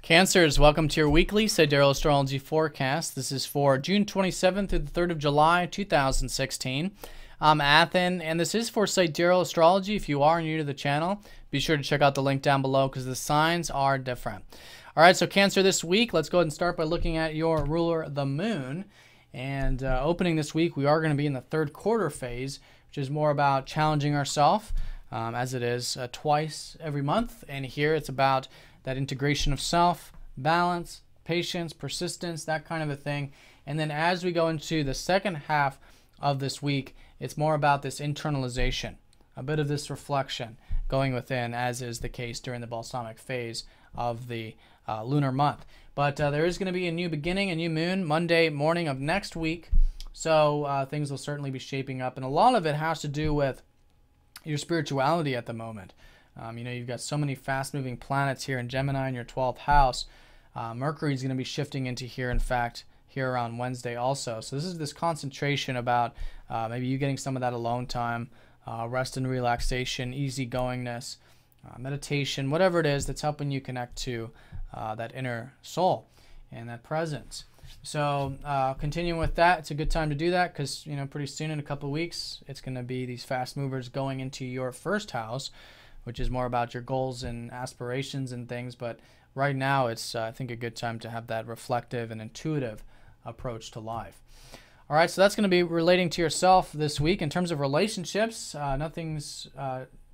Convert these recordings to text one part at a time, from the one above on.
Cancers, welcome to your weekly Sidereal Astrology forecast. This is for June 27th through the 3rd of July, 2016. I'm Athen, and this is for Sidereal Astrology. If you are new to the channel, be sure to check out the link down below because the signs are different. All right, so Cancer this week, let's go ahead and start by looking at your ruler, the Moon. And opening this week, we are going to be in the third quarter phase, which is more about challenging ourselves, as it is twice every month. And here it's about that integration of self, balance, patience, persistence, that kind of a thing. And then as we go into the second half of this week, it's more about this internalization, a bit of this reflection going within, as is the case during the balsamic phase of the lunar month. But there is going to be a new beginning, a new moon, Monday morning of next week. So things will certainly be shaping up. And a lot of it has to do with your spirituality at the moment. You know, you've got so many fast-moving planets here in Gemini in your 12th house. Mercury is going to be shifting into here, in fact, here around Wednesday also. So this is this concentration about maybe you getting some of that alone time, rest and relaxation, easygoingness, meditation, whatever it is that's helping you connect to that inner soul and that presence. So continuing with that, it's a good time to do that because, you know, pretty soon in a couple of weeks, it's going to be these fast movers going into your first house, which is more about your goals and aspirations and things. But right now, it's, I think, a good time to have that reflective and intuitive approach to life. All right, so that's going to be relating to yourself this week. In terms of relationships, nothing's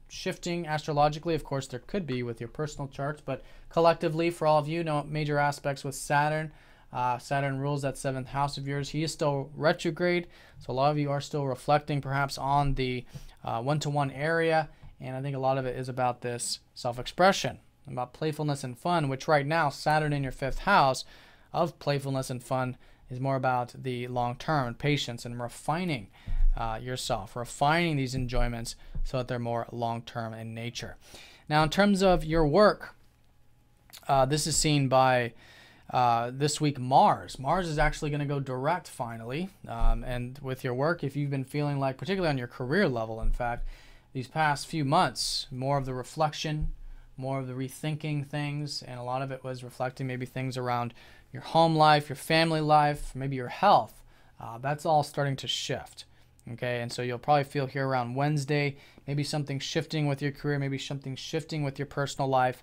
shifting astrologically. Of course, there could be with your personal charts, but collectively, for all of you, no major aspects with Saturn. Saturn rules that 7th house of yours. He is still retrograde, so a lot of you are still reflecting perhaps on the one-to-one area. And I think a lot of it is about this self-expression, about playfulness and fun, which right now, Saturn in your 5th house of playfulness and fun is more about the long-term and patience and refining yourself, refining these enjoyments so that they're more long-term in nature. Now, in terms of your work, this is seen by this week Mars. Mars is actually going to go direct finally. And with your work, if you've been feeling like, particularly on your career level, in fact, these past few months, more of the reflection, more of the rethinking things, and a lot of it was reflecting maybe things around your home life, your family life, maybe your health. That's all starting to shift. Okay, and so you'll probably feel here around Wednesday, maybe something shifting with your career, maybe something shifting with your personal life,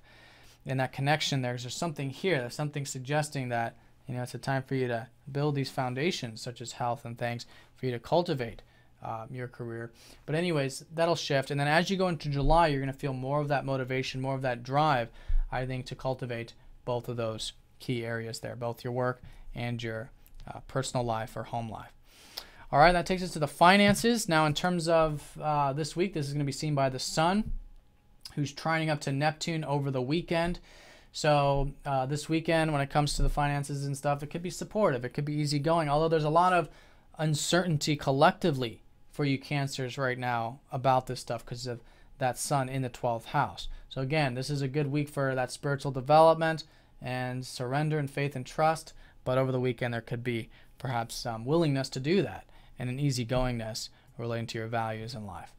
and that connection there's something here, there's something suggesting that, you know, it's a time for you to build these foundations, such as health and things, for you to cultivate your career. But anyways, that'll shift. And then as you go into July, you're going to feel more of that motivation, more of that drive, I think, to cultivate both of those key areas there, both your work and your personal life or home life. All right, that takes us to the finances. Now, in terms of this week, this is going to be seen by the Sun, who's trining up to Neptune over the weekend. So this weekend, when it comes to the finances and stuff, it could be supportive. It could be easygoing, although there's a lot of uncertainty collectively for you Cancers right now about this stuff because of that Sun in the 12th house. So again, this is a good week for that spiritual development and surrender and faith and trust. But over the weekend, there could be perhaps some willingness to do that and an easygoingness relating to your values in life.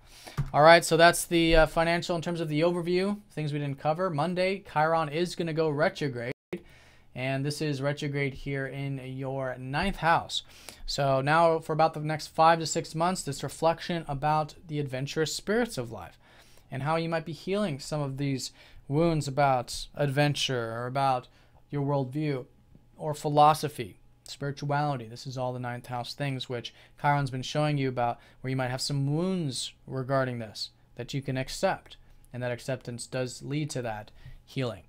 All right, so that's the financial in terms of the overview, things we didn't cover. Monday, Chiron is going to go retrograde. And this is retrograde here in your 9th house. So now for about the next 5 to 6 months, this reflection about the adventurous spirits of life and how you might be healing some of these wounds about adventure or about your worldview or philosophy, spirituality. This is all the 9th house things which Chiron's been showing you about, where you might have some wounds regarding this that you can accept. And that acceptance does lead to that healing.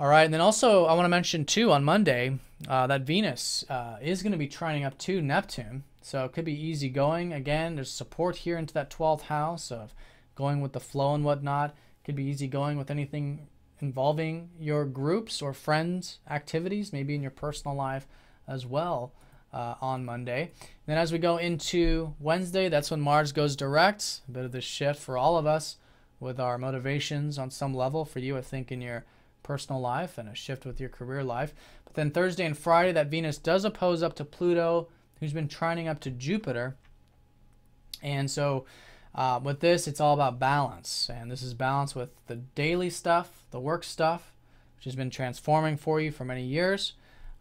All right, and then also I want to mention too on Monday that Venus is going to be trining up to Neptune, so it could be easygoing. Again, there's support here into that 12th house of going with the flow and whatnot. It could be easygoing with anything involving your groups or friends activities, maybe in your personal life as well on Monday. And then as we go into Wednesday, that's when Mars goes direct. A bit of this shift for all of us with our motivations on some level. For you, I think, in your personal life and a shift with your career life. But then Thursday and Friday, that Venus does oppose up to Pluto, who's been trining up to Jupiter. And so with this, it's all about balance. And this is balance with the daily stuff, the work stuff, which has been transforming for you for many years,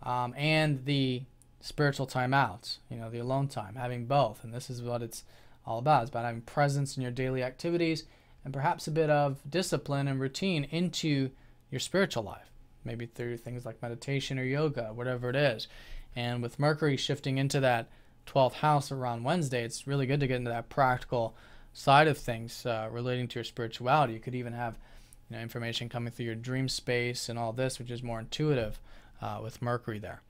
and the spiritual timeouts, the alone time, having both. And this is what it's all about. It's about having presence in your daily activities and perhaps a bit of discipline and routine into your spiritual life, maybe through things like meditation or yoga, whatever it is. And with Mercury shifting into that 12th house around Wednesday, it's really good to get into that practical side of things relating to your spirituality. You could even have information coming through your dream space and all this, which is more intuitive with Mercury there.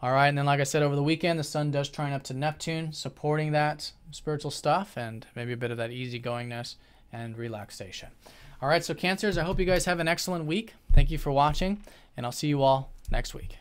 All right, and then like I said, over the weekend, the sun does trine up to Neptune, supporting that spiritual stuff and maybe a bit of that easygoingness and relaxation. All right, so Cancers, I hope you guys have an excellent week. Thank you for watching, and I'll see you all next week.